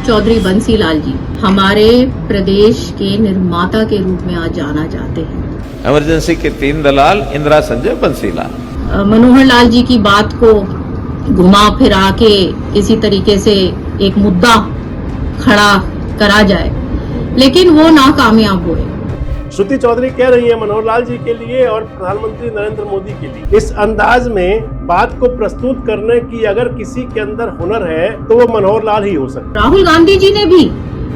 चौधरी बंसीलाल जी हमारे प्रदेश के निर्माता के रूप में आज जाना जाते हैं। इमरजेंसी के 3 दलाल इंदिरा संजय बंसीलाल। मनोहर लाल जी की बात को घुमा फिरा के इसी तरीके से एक मुद्दा खड़ा करा जाए, लेकिन वो नाकामयाब हुए। श्रुति चौधरी कह रही है मनोहर लाल जी के लिए और प्रधानमंत्री नरेंद्र मोदी के लिए। इस अंदाज में बात को प्रस्तुत करने की अगर किसी के अंदर हुनर है तो वो मनोहर लाल ही हो सकता है। राहुल गांधी जी ने भी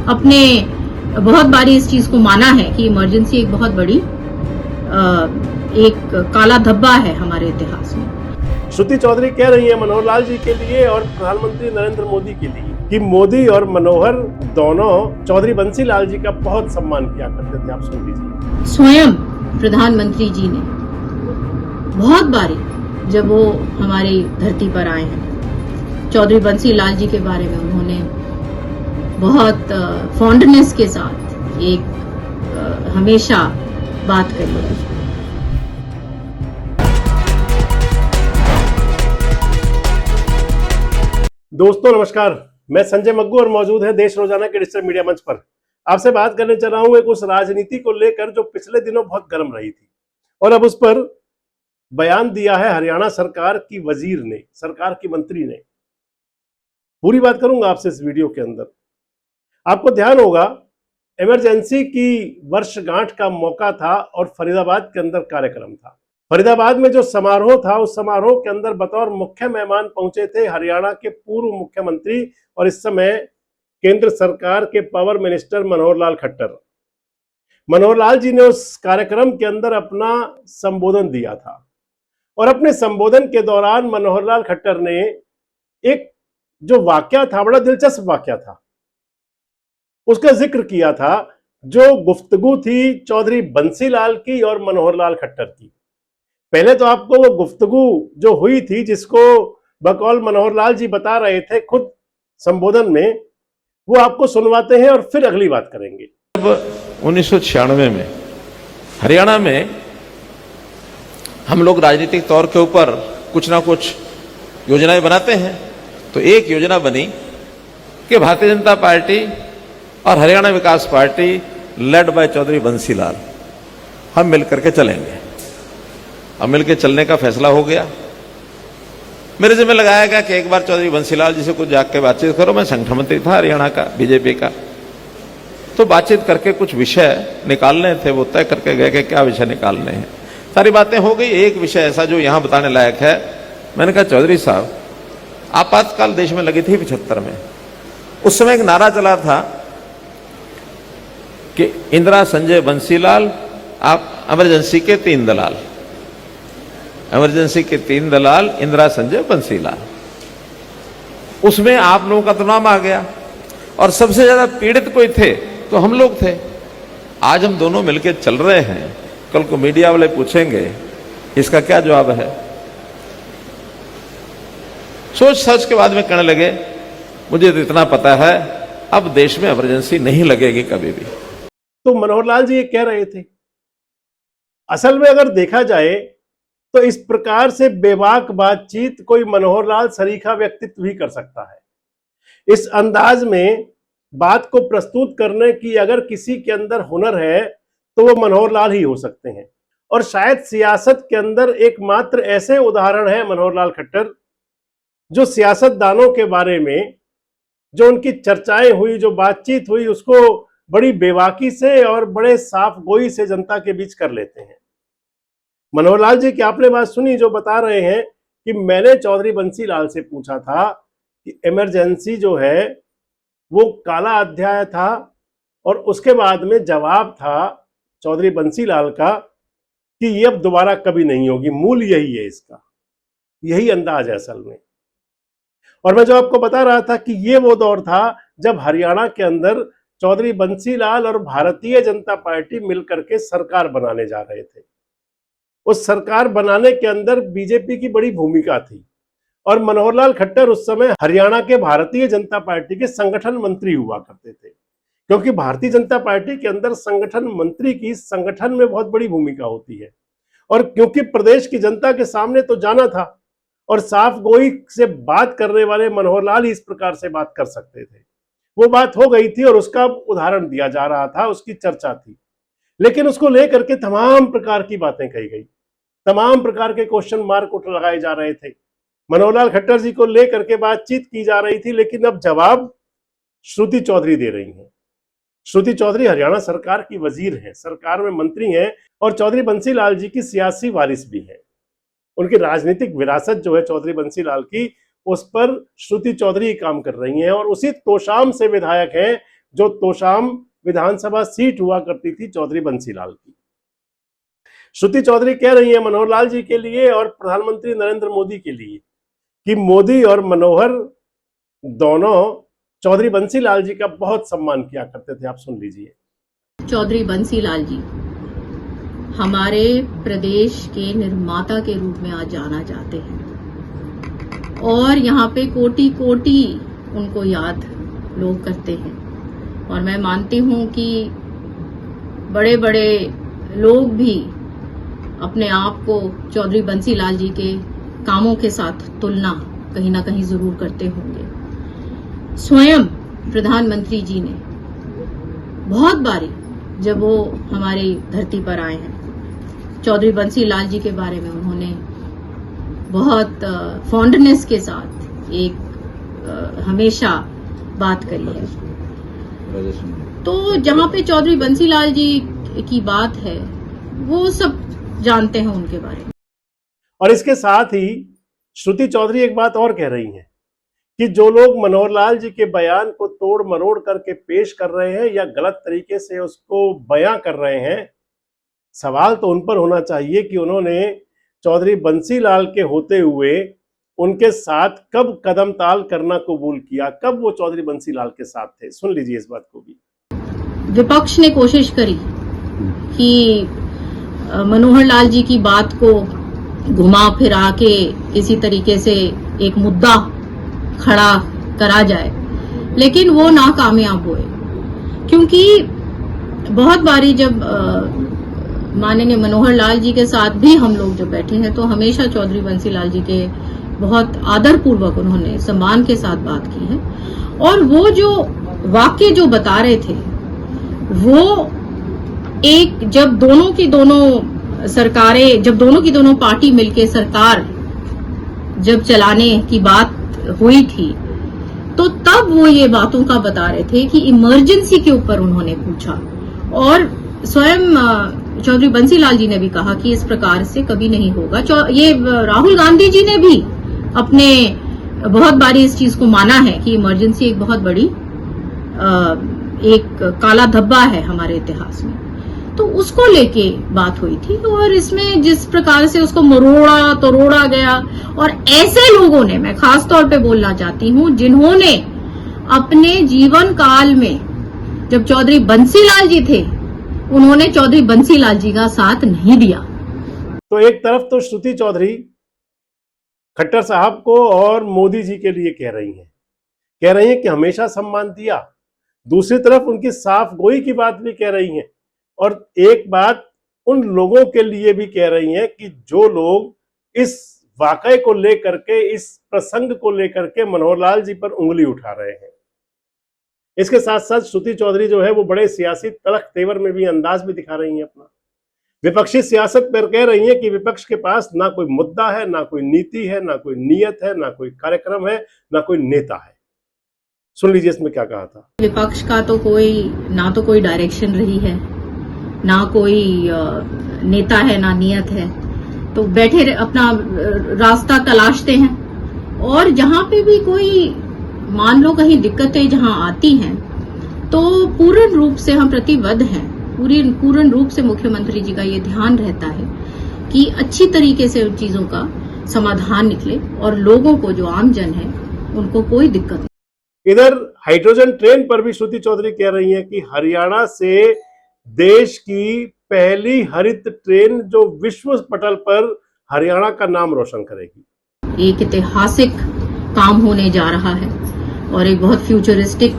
अपने बहुत बारी इस चीज को माना है कि इमरजेंसी एक बहुत बड़ी एक काला धब्बा है हमारे इतिहास में। श्रुति चौधरी कह रही है मनोहर लाल जी के लिए और प्रधानमंत्री नरेंद्र मोदी के लिए कि मोदी और मनोहर दोनों चौधरी बंसीलाल जी का बहुत सम्मान किया करते थे। आप सुन लीजिए। स्वयं प्रधानमंत्री जी ने बहुत बारी जब वो हमारी धरती पर आए हैं, चौधरी बंसीलाल जी के बारे में उन्होंने बहुत फॉन्डनेस के साथ एक हमेशा बात करी है। दोस्तों नमस्कार, मैं संजय मग्गू और मौजूद है देश रोजाना के डिजिटल मीडिया मंच पर। आपसे बात करने चल रहा हूं एक उस राजनीति को लेकर जो पिछले दिनों बहुत गर्म रही थी और अब उस पर बयान दिया है हरियाणा सरकार की वजीर ने, सरकार की मंत्री ने। पूरी बात करूंगा आपसे इस वीडियो के अंदर। आपको ध्यान होगा इमरजेंसी की वर्षगांठ का मौका था और फरीदाबाद के अंदर कार्यक्रम था। फरीदाबाद में जो समारोह था उस समारोह के अंदर बतौर मुख्य मेहमान पहुंचे थे हरियाणा के पूर्व मुख्यमंत्री और इस समय केंद्र सरकार के पावर मिनिस्टर मनोहर लाल खट्टर। मनोहर लाल जी ने उस कार्यक्रम के अंदर अपना संबोधन दिया था और अपने संबोधन के दौरान मनोहर लाल खट्टर ने एक जो वाकया था, बड़ा दिलचस्प वाकया था, उसका जिक्र किया था। जो गुफ्तगू थी चौधरी बंसीलाल की और मनोहर लाल खट्टर की। पहले तो आपको वो गुफ्तगू जो हुई थी, जिसको बकौल मनोहर लाल जी बता रहे थे खुद संबोधन में, वो आपको सुनवाते हैं और फिर अगली बात करेंगे। अब 1996 में हरियाणा में हम लोग राजनीतिक तौर के ऊपर कुछ ना कुछ योजनाएं बनाते हैं, तो एक योजना बनी कि भारतीय जनता पार्टी और Haryana Vikas Party led by Chaudhary Bansilal हम मिलकर के चलेंगे। अब मिलकर चलने का फैसला हो गया। मेरे जिम्मे लगाया गया कि एक बार चौधरी बंसीलाल जी से कुछ जाके बातचीत करो। मैं संगठन मंत्री था हरियाणा का, बीजेपी का, तो बातचीत करके कुछ विषय निकालने थे। वो तय करके गए कि क्या विषय निकालने हैं। सारी बातें हो गई। एक विषय ऐसा जो यहां बताने लायक है, मैंने कहा चौधरी साहब, आपातकाल देश में लगी थी 75 में। उस समय एक नारा चला था कि इंदिरा संजय बंसीलाल, आप इमरजेंसी के 3 दलाल। इमरजेंसी के 3 दलाल इंदिरा संजय बंसीलाल। उसमें आप लोगों का तो नाम आ गया और सबसे ज्यादा पीड़ित कोई थे तो हम लोग थे। आज हम दोनों मिलकर चल रहे हैं, कल को मीडिया वाले पूछेंगे इसका क्या जवाब है। सोच समझ के बाद में कहने लगे मुझे तो इतना पता है, अब देश में इमरजेंसी नहीं लगेगी कभी भी। तो मनोहर लाल जी ये कह रहे थे। असल में अगर देखा जाए तो इस प्रकार से बेबाक बातचीत कोई मनोहर लाल सरीखा व्यक्तित्व ही कर सकता है। इस अंदाज में बात को प्रस्तुत करने की अगर किसी के अंदर हुनर है तो वो मनोहर लाल ही हो सकते हैं। और शायद सियासत के अंदर एकमात्र ऐसे उदाहरण है मनोहर लाल खट्टर, जो सियासतदानों के बारे में जो उनकी चर्चाएं हुई, जो बातचीत हुई, उसको बड़ी बेबाकी से और बड़े साफ गोई से जनता के बीच कर लेते हैं। मनोहर लाल जी की आपने बात सुनी जो बता रहे हैं कि मैंने चौधरी बंसीलाल से पूछा था कि इमरजेंसी जो है वो काला अध्याय था, और उसके बाद में जवाब था चौधरी बंसीलाल का कि ये अब दोबारा कभी नहीं होगी। मूल यही है इसका, यही अंदाज है असल में। और मैं जो आपको बता रहा था कि ये वो दौर था जब हरियाणा के अंदर चौधरी बंसीलाल और भारतीय जनता पार्टी मिलकर के सरकार बनाने जा रहे थे। उस सरकार बनाने के अंदर बीजेपी की बड़ी भूमिका थी और मनोहर लाल खट्टर उस समय हरियाणा के भारतीय जनता पार्टी के संगठन मंत्री हुआ करते थे, क्योंकि भारतीय जनता पार्टी के अंदर संगठन मंत्री की संगठन में बहुत बड़ी भूमिका होती है। और क्योंकि प्रदेश की जनता के सामने तो जाना था और साफ गोई से बात करने वाले मनोहर लाल ही इस प्रकार से बात कर सकते थे। वो बात हो गई थी और उसका उदाहरण दिया जा रहा था, उसकी चर्चा थी, लेकिन उसको लेकर के तमाम प्रकार की बातें कही गई, तमाम प्रकार के क्वेश्चन मार्क उठ लगाए जा रहे थे। मनोहर लाल खट्टर जी को लेकर के बातचीत की जा रही थी, लेकिन अब जवाब श्रुति चौधरी दे रही हैं। श्रुति चौधरी हरियाणा सरकार की वजीर हैं, सरकार में मंत्री हैं और चौधरी बंसी लाल जी की सियासी वारिस भी हैं। उनकी राजनीतिक विरासत जो है चौधरी बंसी लाल की, उस पर श्रुति चौधरी काम कर रही हैं और उसी तोशाम से विधायक हैं जो तोशाम विधानसभा सीट हुआ करती थी चौधरी बंसी लाल की। श्रुति चौधरी कह रही है मनोहर लाल जी के लिए और प्रधानमंत्री नरेंद्र मोदी के लिए कि मोदी और मनोहर दोनों चौधरी बंसी लाल जी का बहुत सम्मान किया करते थे। आप सुन लीजिए। चौधरी बंसी लाल जी हमारे प्रदेश के निर्माता के रूप में आज जाना जाते हैं और यहाँ पे कोटि कोटि उनको याद लोग करते हैं। और मैं मानती हूँ कि बड़े बड़े लोग भी अपने आप को चौधरी बंसी लाल जी के कामों के साथ तुलना कहीं ना कहीं जरूर करते होंगे। स्वयं प्रधानमंत्री जी ने बहुत बारी जब वो हमारी धरती पर आए हैं, चौधरी बंसी लाल जी के बारे में उन्होंने बहुत फॉन्डनेस के साथ एक हमेशा बात करी है। तो जहां पे चौधरी बंसी लाल जी की बात है वो सब जानते हैं उनके बारे में। और इसके साथ ही श्रुति चौधरी एक बात और कह रही हैं कि जो लोग मनोहर लाल जी के बयान को तोड़ मरोड़ करके पेश कर रहे हैं या गलत तरीके से उसको बयां कर रहे हैं, सवाल तो उन पर होना चाहिए कि उन्होंने चौधरी बंसी लाल के होते हुए उनके साथ कब कदम ताल करना कबूल किया, कब वो चौधरी बंसी लाल के साथ थे। सुन लीजिए इस बात को भी। विपक्ष ने कोशिश करी कि मनोहर लाल जी की बात को घुमा फिरा के किसी तरीके से एक मुद्दा खड़ा करा जाए, लेकिन वो नाकामयाब हुए, क्योंकि बहुत बारी जब माननीय मनोहर लाल जी के साथ भी हम लोग जब बैठे हैं तो हमेशा चौधरी बंसी लाल जी के बहुत आदरपूर्वक उन्होंने सम्मान के साथ बात की है। और वो जो वाक्य जो बता रहे थे वो एक जब दोनों की दोनों पार्टी मिलके सरकार जब चलाने की बात हुई थी तो तब वो ये बातों का बता रहे थे कि इमरजेंसी के ऊपर उन्होंने पूछा। और स्वयं चौधरी बंसी लाल जी ने भी कहा कि इस प्रकार से कभी नहीं होगा। ये राहुल गांधी जी ने भी अपने बहुत बारी इस चीज को माना है कि इमरजेंसी एक बहुत बड़ी एक काला धब्बा है हमारे इतिहास में। तो उसको लेके बात हुई थी और इसमें जिस प्रकार से उसको मरोड़ा तोड़ा गया, और ऐसे लोगों ने, मैं खास तौर पे बोलना चाहती हूं, जिन्होंने अपने जीवन काल में जब चौधरी बंसी लाल जी थे उन्होंने चौधरी बंसी लाल जी का साथ नहीं दिया। तो एक तरफ तो श्रुति चौधरी खट्टर साहब को और मोदी जी के लिए कह रही हैं कि हमेशा सम्मान दिया, दूसरी तरफ उनकी साफ गोई की बात भी कह रही हैं और एक बात उन लोगों के लिए भी कह रही हैं कि जो लोग इस वाकये को लेकर के, इस प्रसंग को लेकर के मनोहर लाल जी पर उंगली उठा रहे हैं। इसके साथ साथ श्रुति चौधरी जो है वो बड़े सियासी तलख तेवर में भी अंदाज भी दिखा रही हैं अपना। विपक्षी सियासत पर कह रही हैं कि विपक्ष के पास ना कोई मुद्दा है, ना कोई नीति है, ना कोई नियत है, ना कोई कार्यक्रम है, ना कोई नेता है। सुन लीजिए इसमें क्या कहा था। विपक्ष का तो कोई डायरेक्शन रही है, ना कोई नेता है, ना नियत है, तो बैठे अपना रास्ता तलाशते हैं। और जहां पे भी कोई मान लो कहीं दिक्कतें जहां आती हैं तो पूर्ण रूप से हम प्रतिबद्ध हैं, पूर्ण रूप से मुख्यमंत्री जी का ये ध्यान रहता है कि अच्छी तरीके से उन चीजों का समाधान निकले और लोगों को, जो आम जन है, उनको कोई दिक्कत नहीं। इधर हाइड्रोजन ट्रेन पर भी श्रुति चौधरी कह रही हैं कि हरियाणा से देश की पहली हरित ट्रेन जो विश्व पटल पर हरियाणा का नाम रोशन करेगी। एक ऐतिहासिक काम होने जा रहा है और एक बहुत फ्यूचरिस्टिक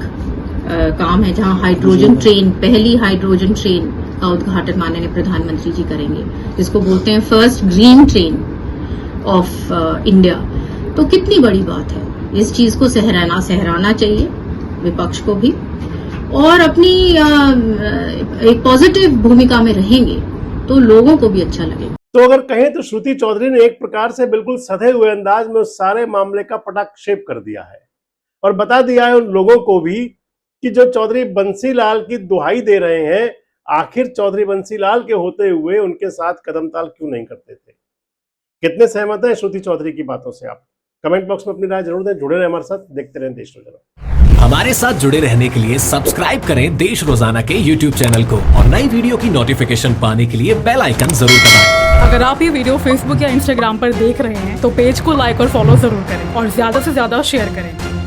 काम है जहां हाइड्रोजन ट्रेन, पहली हाइड्रोजन ट्रेन का उद्घाटन माननीय प्रधानमंत्री जी करेंगे, जिसको बोलते हैं first green train of India. तो कितनी बड़ी बात है, इस चीज को सहराना चाहिए विपक्ष को भी, और अपनी एक पॉजिटिव भूमिका में रहेंगे तो लोगों को भी अच्छा लगेगा। तो अगर कहें तो श्रुति चौधरी ने एक प्रकार से बिल्कुल सधे हुए अंदाज में उस सारे मामले का पटाक्षेप कर दिया है और बता दिया है उन लोगों को भी कि जो चौधरी बंसीलाल की दुहाई दे रहे हैं, आखिर चौधरी बंसीलाल के होते हुए उनके साथ कदमताल क्यों नहीं करते थे। कितने सहमत हैं श्रुति चौधरी की बातों से आप कमेंट बॉक्स में अपनी राय जरूर दें। जुड़े रहे हमारे साथ, देखते रहें देश रोजाना। हमारे साथ जुड़े रहने के लिए सब्सक्राइब करें देश रोजाना के YouTube चैनल को और नई वीडियो की नोटिफिकेशन पाने के लिए बेल आइकन जरूर दबाएं। अगर आप ये वीडियो फेसबुक या इंस्टाग्राम पर देख रहे हैं तो पेज को लाइक और फॉलो जरूर करें और ज्यादा से ज्यादा शेयर करें।